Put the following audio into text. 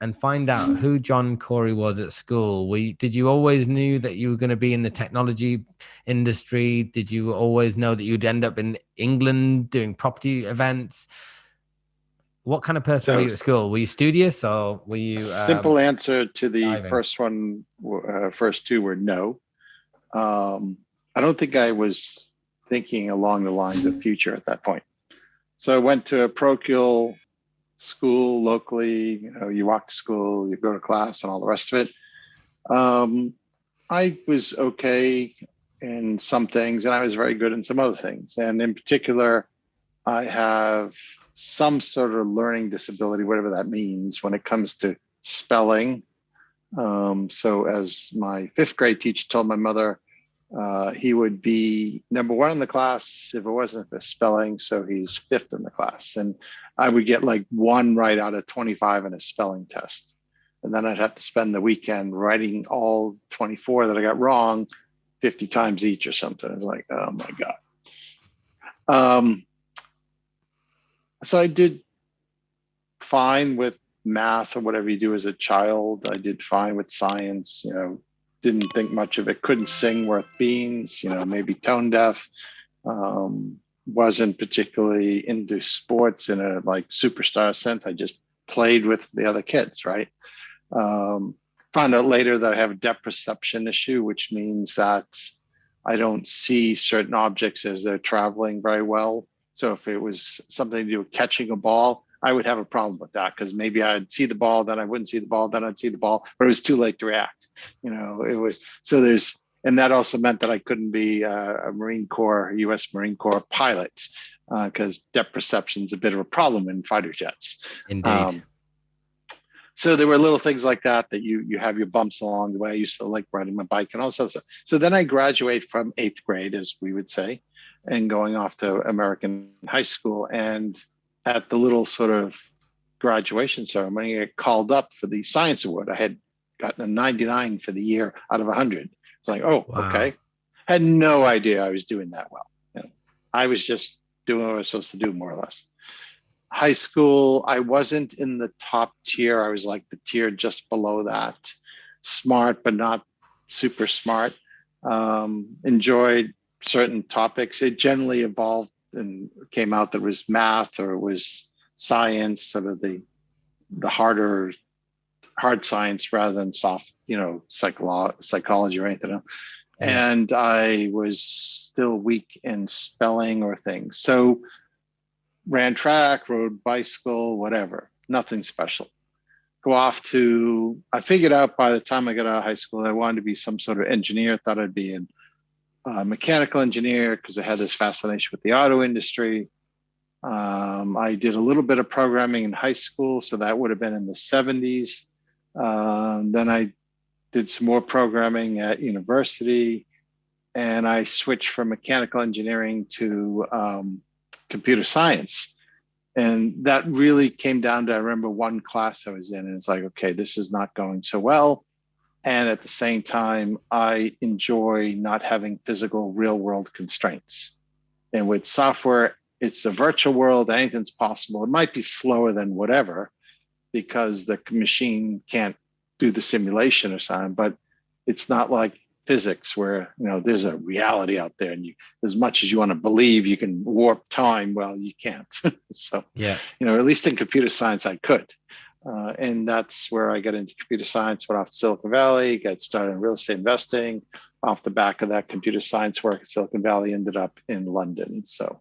and find out who John Corey was at school, did you always knew that you were going to be in the technology industry? Did you always know that you'd end up in England doing property events? What kind of person were So you at school? Were you studious, or were you simple answer to the diving? first one, first two were no. I don't think I was thinking along the lines of future at that point. So I went to a parochial school locally. You walk to school, you go to class, and all the rest of it. I was okay in some things, and I was very good in some other things. And in particular, I have some sort of learning disability, whatever that means, when it comes to spelling. So as my fifth grade teacher told my mother, he would be number one in the class if it wasn't for spelling. So he's fifth in the class. And I would get like 1 right out of 25 in a spelling test. And then I'd have to spend the weekend writing all 24 that I got wrong 50 times each or something. It's like, oh my God. So I did fine with math or whatever you do as a child. I did fine with science, didn't think much of it, couldn't sing worth beans, maybe tone deaf. Wasn't particularly into sports in a like superstar sense. I just played with the other kids, right? Found out later that I have a depth perception issue, which means that I don't see certain objects as they're traveling very well. So if it was something to do with catching a ball, I would have a problem with that, because maybe I'd see the ball, then I wouldn't see the ball, then I'd see the ball, but it was too late to react. It was, so there's, and that also meant that I couldn't be a U.S. Marine Corps pilot, because depth perception is a bit of a problem in fighter jets. Indeed. So there were little things like that you have your bumps along the way. I used to like riding my bike and all this other stuff. So then I graduate from 8th grade, as we would say, and going off to American high school. And at the little sort of graduation ceremony, I got called up for the science award. I had gotten a 99 for the year out of 100. It's like, oh, wow. Okay. Had no idea I was doing that well. I was just doing what I was supposed to do, more or less. High school, I wasn't in the top tier. I was like the tier just below that. Smart, but not super smart. Enjoyed certain topics. It generally evolved and came out that it was math or it was science, sort of the hard science rather than soft, psychology or anything else. Yeah. And I was still weak in spelling or things. So ran track, rode bicycle, whatever, nothing special. Go off to, I figured out by the time I got out of high school, I wanted to be some sort of engineer. Thought I'd be a mechanical engineer because I had this fascination with the auto industry. I did a little bit of programming in high school, so that would have been in the 70s. Then I did some more programming at university, and I switched from mechanical engineering to computer science. And that really came down to, I remember one class I was in, and it's like, okay, this is not going so well. And at the same time, I enjoy not having physical real world constraints. And with software, it's a virtual world, anything's possible. It might be slower than whatever, because the machine can't do the simulation or something, but it's not like physics where, there's a reality out there, and as much as you want to believe you can warp time, well, you can't. So, yeah, at least in computer science, I could. And that's where I got into computer science, went off to Silicon Valley, got started in real estate investing. Off the back of that computer science work at Silicon Valley, ended up in London. So